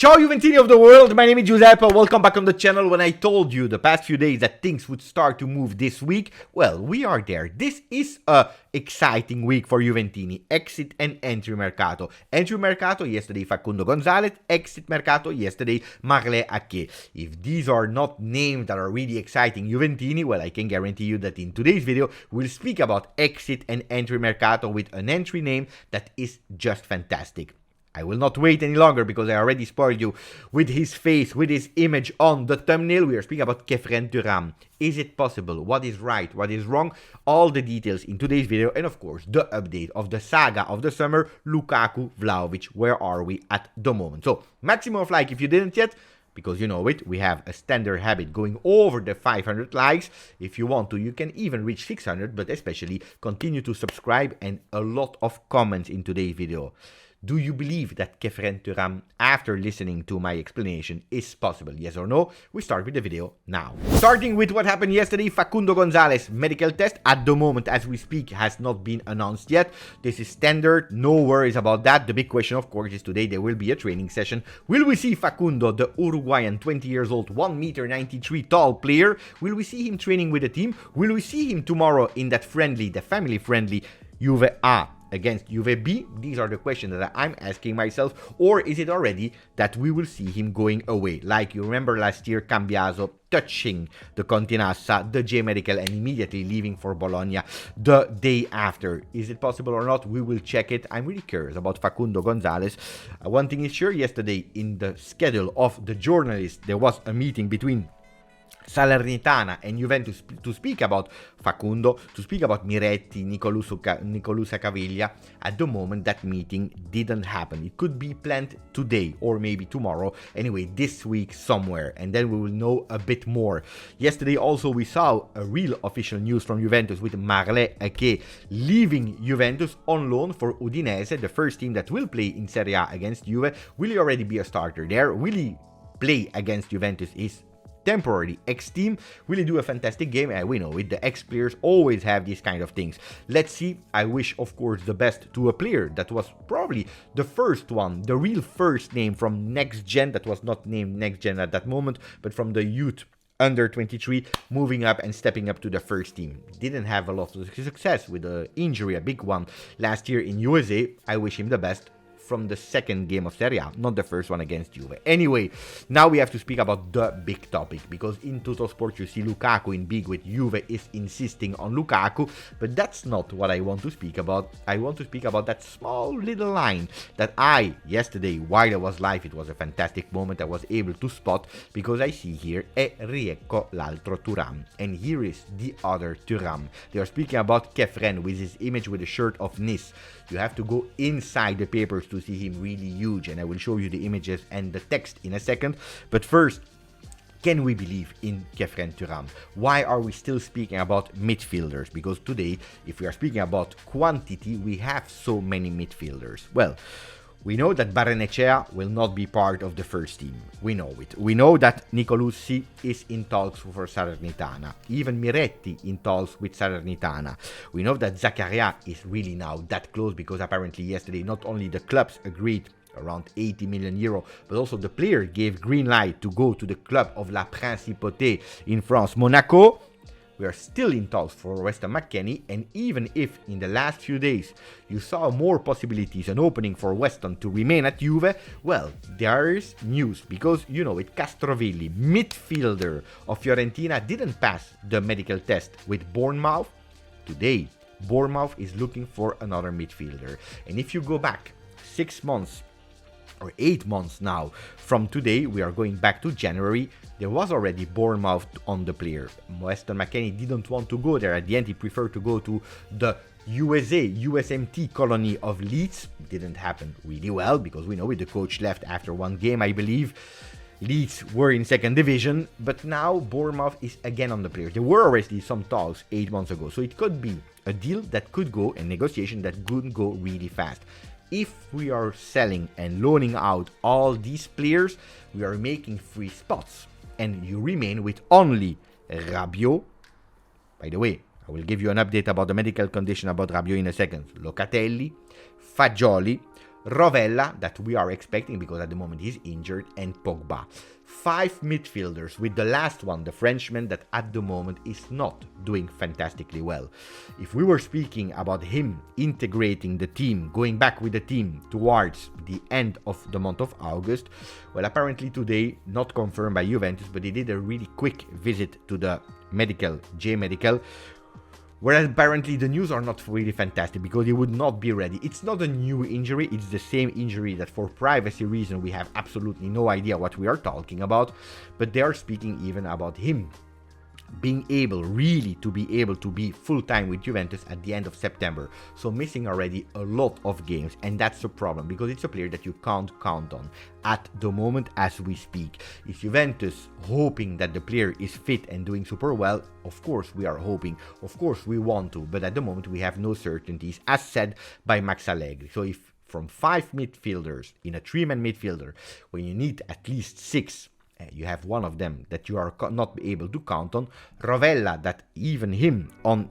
Ciao Juventini of the world, my name is Giuseppe, welcome back on the channel. When I told you the past few days that things would start to move this week, well, we are there. This is a exciting week for Juventini. Exit and entry Mercato. Entry Mercato, yesterday Facundo Gonzalez. Exit Mercato, yesterday Marley Ake. If these are not names that are really exciting Juventini, well, I can guarantee you that in today's video, we'll speak about exit and entry Mercato with an entry name that is just fantastic. I will not wait any longer because I already spoiled you with his face, with his image on the thumbnail. We are speaking about Khephren Thuram. Is it possible? What is right? What is wrong? All the details in today's video. And of course, the update of the saga of the summer, Lukaku Vlahovic. Where are we at the moment? So, maximum of like if you didn't yet. Because you know it, we have a standard habit going over the 500 likes. If you want to, you can even reach 600, but especially continue to subscribe and a lot of comments in today's video. Do you believe that Khephren Thuram, after listening to my explanation, is possible? Yes or no? We start with the video now. Starting with what happened yesterday, Facundo Gonzalez medical test at the moment as we speak has not been announced yet. This is standard, no worries about that. The big question of course is today there will be a training session. Will we see Facundo, the Uruguayan 20 years old, 1m93 tall player? Will we see him training with the team? Will we see him tomorrow in that friendly, the family friendly Juve A against Juve B? These are the questions that I'm asking myself. Or is it already that we will see him going away? Like you remember last year, Cambiaso touching the Continassa, the J Medical, and immediately leaving for Bologna the day after. Is it possible or not? We will check it. I'm really curious about Facundo Gonzalez. One thing is sure, yesterday in the schedule of the journalists, there was a meeting between Salernitana and Juventus to speak about Facundo, to speak about Miretti, Nicolusa Caviglia. At the moment, that meeting didn't happen. It could be planned today or maybe tomorrow. Anyway, this week somewhere, and then we will know a bit more. Yesterday also we saw a real official news from Juventus with Marley Ake leaving Juventus on loan for Udinese, the first team that will play in Serie A against Juve. Will he already be a starter there? Will he play against Juventus? Is temporary ex-team? Will he do a fantastic game? We know it, the ex-players always have these kind of things. Let's see. I wish, of course, the best to a player that was probably the first one, the real first name from next gen, that was not named next gen at that moment, but from the youth under 23, moving up and stepping up to the first team. Didn't have a lot of success with an injury, a big one, last year in USA. I wish him the best from the second game of Serie A, not the first one against Juve. Anyway, now we have to speak about the big topic, because in Total Sport you see Lukaku in big with Juve is insisting on Lukaku, but that's not what I want to speak about. I want to speak about that small little line that yesterday, while I was live, it was a fantastic moment, I was able to spot, because I see here, e riecco l'altro Thuram, and here is the other Thuram. They are speaking about Khephren with his image with the shirt of Nice. You have to go inside the papers to see him really huge, and I will show you the images and the text in a second. But first, can we believe in Khephren Thuram? Why are we still speaking about midfielders? Because today, if we are speaking about quantity, we have so many midfielders. Well, we know that Barrenechea will not be part of the first team. We know it. We know that Nicolucci is in talks for Salernitana. Even Miretti in talks with Salernitana. We know that Zaccaria is really now that close, because apparently yesterday not only the clubs agreed around 80 million euro, but also the player gave green light to go to the club of La Principauté in France, Monaco. We are still in talks for Weston McKennie, and even if in the last few days you saw more possibilities and opening for Weston to remain at Juve, well, there is news, because you know it, Castroville, midfielder of Fiorentina, didn't pass the medical test with Bournemouth. Today, Bournemouth is looking for another midfielder, and if you go back 6 months or 8 months now from today, we are going back to January, there was already Bournemouth on the player. Weston McKennie didn't want to go there. At the end, he preferred to go to the USMT colony of Leeds. Didn't happen really well, because we know it, the coach left after one game, I believe. Leeds were in second division, but now Bournemouth is again on the player. There were already some talks 8 months ago, so it could be a deal that could go, a negotiation that could go really fast. If we are selling and loaning out all these players, we are making free spots, and you remain with only Rabiot. By the way, I will give you an update about the medical condition about Rabiot in a second. Locatelli, Fagioli, Rovella, that we are expecting because at the moment he's injured, and Pogba. 5 midfielders, with the last one, the Frenchman, that at the moment is not doing fantastically well. If we were speaking about him integrating the team, going back with the team towards the end of the month of August, well, apparently today, not confirmed by Juventus, but he did a really quick visit to the medical, whereas apparently the news are not really fantastic because he would not be ready. It's not a new injury, it's the same injury that for privacy reason we have absolutely no idea what we are talking about, but they are speaking even about him being able to be full-time with Juventus at the end of September. So missing already a lot of games, and that's a problem because it's a player that you can't count on at the moment as we speak. Is Juventus hoping that the player is fit and doing super well? Of course we are hoping, of course we want to, but at the moment we have no certainties, as said by Max Allegri. So if from 5 midfielders in a 3-man midfielder, when you need at least 6, you have one of them that you are not able to count on. Rovella, that even him on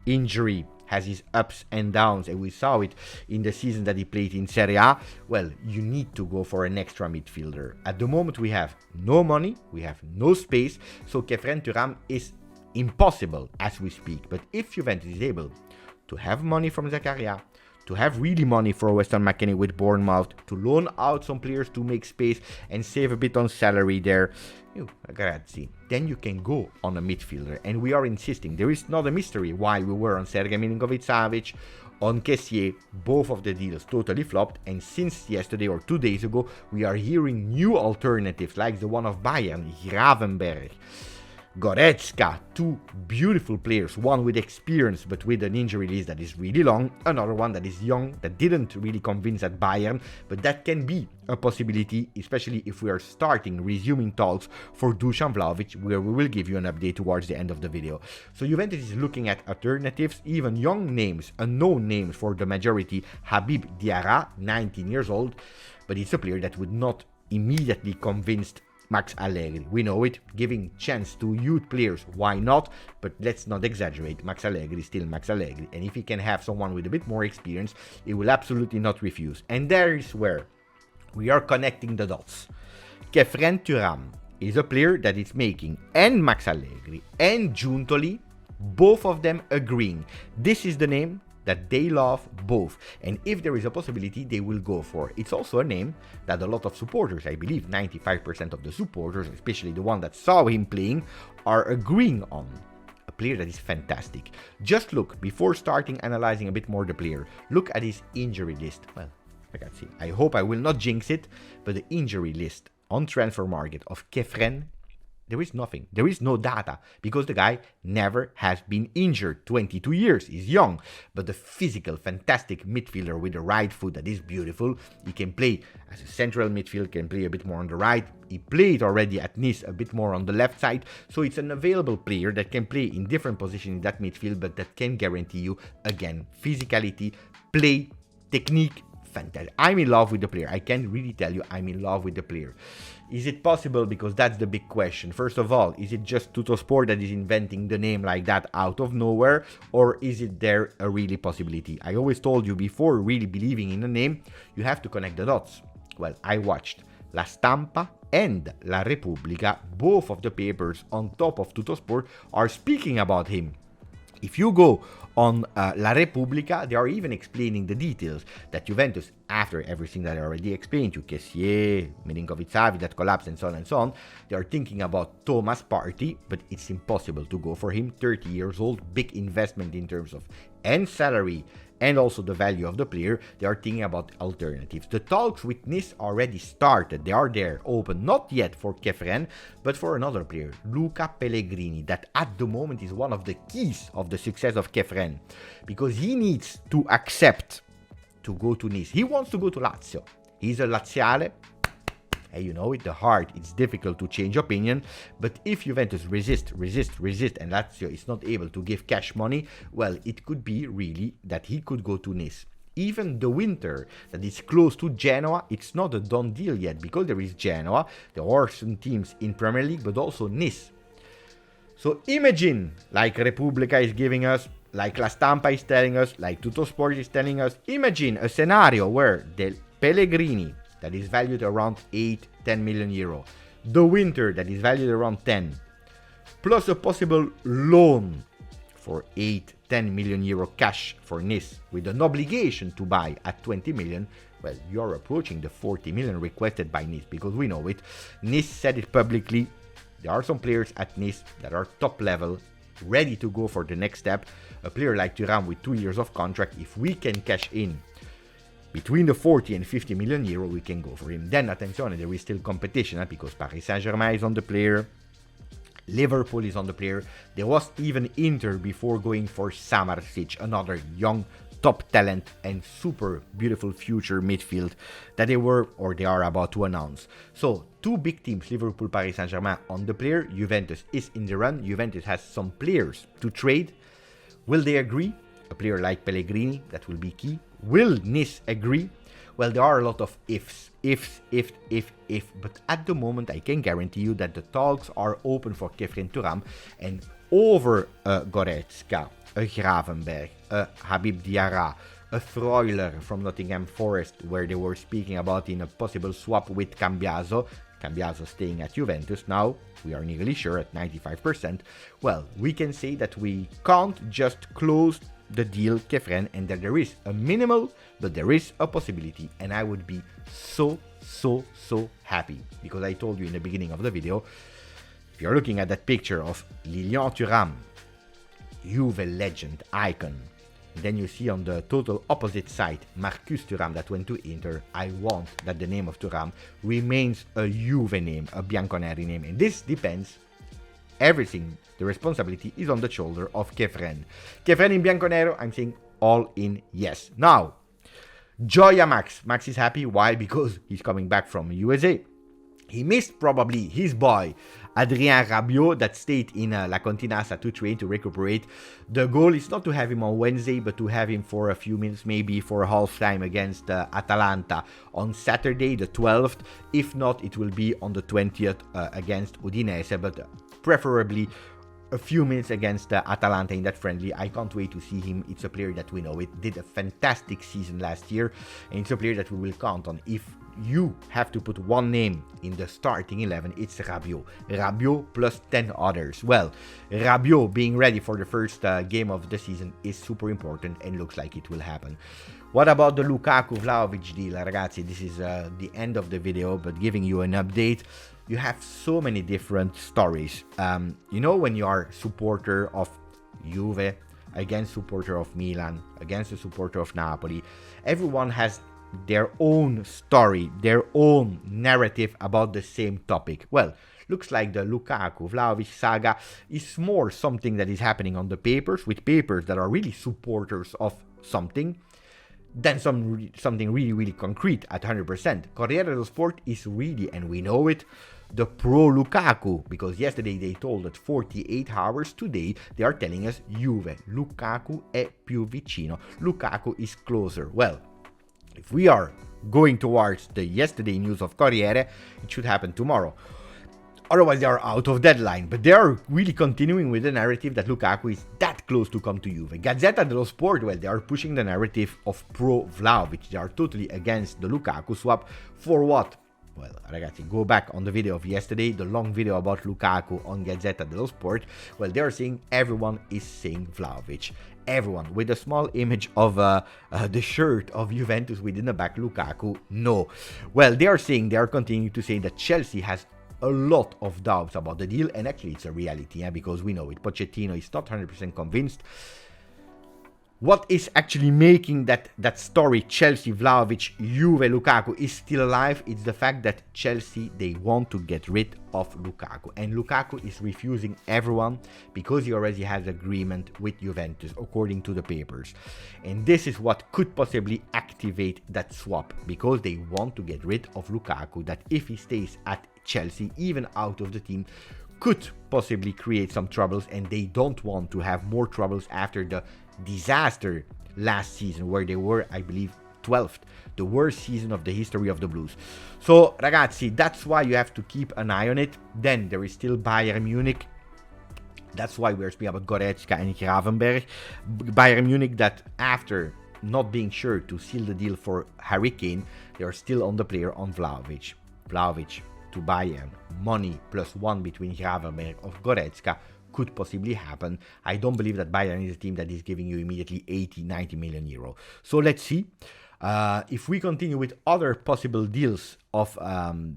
injury has his ups and downs, and we saw it in the season that he played in Serie A. Well, you need to go for an extra midfielder. At the moment we have no money, we have no space, so Khephren Thuram is impossible as we speak. But if Juventus is able to have money from Zakaria, to have really money for Weston McKennie with Bournemouth, to loan out some players to make space and save a bit on salary there, grazie, then you can go on a midfielder. And we are insisting, there is not a mystery why we were on Sergej Milinkovic-Savic, on Kessié. Both of the deals totally flopped, and since yesterday or 2 days ago we are hearing new alternatives like the one of Bayern, Gravenberch, Goretzka, 2 beautiful players, one with experience but with an injury list that is really long, another one that is young, that didn't really convince at Bayern, but that can be a possibility, especially if we are resuming talks for Dusan Vlahovic, where we will give you an update towards the end of the video. So Juventus is looking at alternatives, even young names, unknown names for the majority. Habib Diarra, 19 years old, but it's a player that would not immediately convince Max Allegri. We know it, giving chance to youth players, why not? But let's not exaggerate, Max Allegri is still Max Allegri, and if he can have someone with a bit more experience, he will absolutely not refuse. And there is where we are connecting the dots. Khephren Thuram is a player that is making and Max Allegri and Giuntoli, both of them agreeing. This is the name that they love both, and if there is a possibility they will go for. It's also a name that a lot of supporters, I believe 95% of the supporters, especially the one that saw him playing, are agreeing on. A player that is fantastic. Just look, before starting analyzing a bit more the player, look at his injury list. Well, ragazzi, I hope I will not jinx it, but the injury list on transfer market of Khephren, there is nothing. There is no data because the guy never has been injured. 22 years, he's young, but the physical, fantastic midfielder with the right foot that is beautiful. He can play as a central midfield, can play a bit more on the right. He played already at Nice a bit more on the left side, so it's an available player that can play in different positions in that midfield, but that can guarantee you, again, physicality, play, technique. Fantastic. I'm in love with the player. I can really tell you I'm in love with the player. Is it possible? Because that's the big question. First of all, is it just Tuttosport that is inventing the name like that out of nowhere? Or is it there a really possibility? I always told you, before really believing in a name, you have to connect the dots. Well, I watched La Stampa and La Repubblica. Both of the papers on top of Tuttosport are speaking about him. If you go on La Repubblica, they are even explaining the details that Juventus, after everything that I already explained to Kessié, Milinkovic-Savic that collapsed and so on, they are thinking about Thomas Partey, but it's impossible to go for him. 30 years old, big investment in terms of and salary and also the value of the player. They are thinking about alternatives. The talks with Nice already started. They are there, open, not yet for Khephren, but for another player, Luca Pellegrini, that at the moment is one of the keys of the success of Khephren, because he needs to accept to go to Nice. He wants to go to Lazio. He's a Laziale. And you know it, the heart, it's difficult to change opinion, but if Juventus resist, and Lazio is not able to give cash money, well, it could be really that he could go to Nice. Even the winter that is close to Genoa, it's not a done deal yet, because there is Genoa, there are some teams in Premier League, but also Nice. So imagine, like Repubblica is giving us, like La Stampa is telling us, like Tuttosport is telling us, imagine a scenario where the Pellegrini, that is valued around 8-10 million euro, the Winter, that is valued around 10, plus a possible loan for 8-10 million euro cash for Nice with an obligation to buy at 20 million, well, you're approaching the 40 million requested by Nice, because we know it. Nice said it publicly. There are some players at Nice that are top level, ready to go for the next step. A player like Thuram with 2 years of contract, if we can cash in between the 40 and 50 million euro, we can go for him. Then, attention, there is still competition, because Paris Saint-Germain is on the player, Liverpool is on the player. There was even Inter before going for Samardzic, another young top talent and super beautiful future midfield that they are about to announce. So, two big teams, Liverpool, Paris Saint-Germain on the player. Juventus is in the run. Juventus has some players to trade. Will they agree? A player like Pellegrini, that will be key. Will Nice agree? Well, there are a lot of ifs, but at the moment I can guarantee you that the talks are open for Khephren Thuram, and over a Goretzka, a Gravenberg, a Habib Diarra, a Freuler from Nottingham Forest, where they were speaking about in a possible swap with Cambiaso. Cambiaso staying at Juventus now, we are nearly sure at 95%. Well, we can say that we can't just close the deal Khephren, and that there is a minimal, but there is a possibility, and I would be so happy, because I told you in the beginning of the video, if you're looking at that picture of Lilian Thuram, Juve legend, icon, then you see on the total opposite side Marcus Thuram that went to Inter. I want that the name of Thuram remains a Juve name, a Bianconeri name, and this depends. Everything, the responsibility is on the shoulder of Khephren. Khephren in Bianconero, I'm saying all in yes. Now, Gioia Max. Max is happy. Why? Because he's coming back from USA. He missed probably his boy, Adrien Rabiot, that stayed in La Continassa to train, to recuperate. The goal is not to have him on Wednesday, but to have him for a few minutes, maybe for a half time against Atalanta on Saturday, the 12th. If not, it will be on the 20th against Udinese, but preferably a few minutes against Atalanta in that friendly. I can't wait to see him. It's a player that we know it did a fantastic season last year, and it's a player that we will count on. If you have to put one name in the starting 11, it's Rabiot. Rabiot plus 10 others. Well, Rabiot being ready for the first game of the season is super important, and looks like it will happen. What about the Lukaku Vlahovic deal, ragazzi? This is the end of the video, but giving you an update. You have so many different stories. You know, when you are supporter of Juve against supporter of Milan, against a supporter of Napoli, everyone has their own story, their own narrative about the same topic. Well, looks like the Lukaku Vlahovic saga is more something that is happening on the papers, with papers that are really supporters of something, than something really concrete at 100%. Corriere dello Sport is really, and we know it, the pro Lukaku, because yesterday they told that 48 hours, today they are telling us Juve, Lukaku è più vicino, Lukaku is closer. Well, if we are going towards the yesterday news of Corriere, it should happen tomorrow. Otherwise, they are out of deadline. But they are really continuing with the narrative that Lukaku is that close to come to Juve. Gazzetta dello Sport, well, they are pushing the narrative of pro Vlahovic. They are totally against the Lukaku swap. For what? Well, ragazzi, go back on the video of yesterday, the long video about Lukaku on Gazzetta dello Sport. Well, they are saying everyone is saying Vlahovic. Everyone, with a small image of the shirt of Juventus within the back, Lukaku, no. Well, they are continuing to say that Chelsea has a lot of doubts about the deal, and actually it's a reality, because we know it. Pochettino is not 100% convinced. What is actually making that story, Chelsea, Vlahovic, Juve, Lukaku, is still alive? It's the fact that Chelsea, they want to get rid of Lukaku. And Lukaku is refusing everyone because he already has agreement with Juventus, according to the papers. And this is what could possibly activate that swap, because they want to get rid of Lukaku, that if he stays at Chelsea, even out of the team, could possibly create some troubles, and they don't want to have more troubles after the disaster last season, where they were, I believe, 12th, the worst season of the history of the Blues. So, ragazzi, that's why you have to keep an eye on it. Then there is still Bayern Munich. That's why we're speaking about Goretzka and Gravenberg. Bayern Munich, that after not being sure to seal the deal for Harry Kane, they are still on the player on Vlahovic. Vlahovic to Bayern, money +1 between Gravenberg or Goretzka could possibly happen. I don't believe that Bayern is a team that is giving you immediately 80-90 million euro. So let's see. If we continue with other possible deals of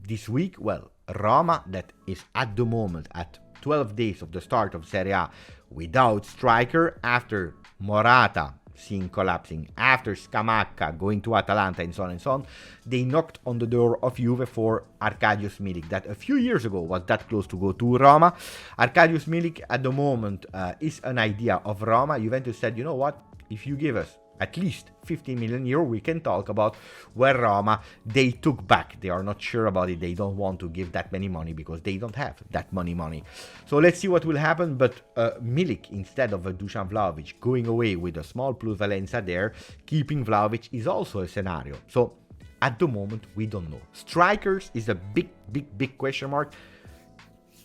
this week, well, Roma, that is at the moment at 12 days of the start of Serie A without striker, after Morata seen collapsing, after Scamacca going to Atalanta and so on and so on, they knocked on the door of Juve for Arkadiusz Milik, that a few years ago was that close to go to Roma. Arkadiusz Milik at the moment is an idea of Roma. Juventus said, you know what, if you give us at least 15 million euro, we can talk about where Roma, they took back. They are not sure about it. They don't want to give that many money because they don't have that money. So let's see what will happen. But Milik, instead of Dusan Vlahovic, going away with a small plusvalenza there, keeping Vlahovic is also a scenario. So at the moment, we don't know. Strikers is a big question mark.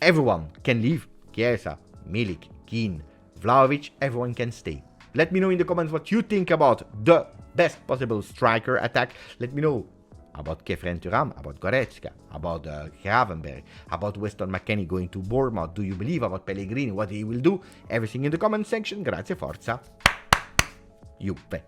Everyone can leave. Chiesa, Milik, Keane, Vlahovic, everyone can stay. Let me know in the comments what you think about the best possible striker attack. Let me know about Khephren Thuram, about Goretzka, about Gravenberg, about Weston McKennie going to Bournemouth. Do you believe about Pellegrini, what he will do? Everything in the comment section. Grazie, forza, Juve.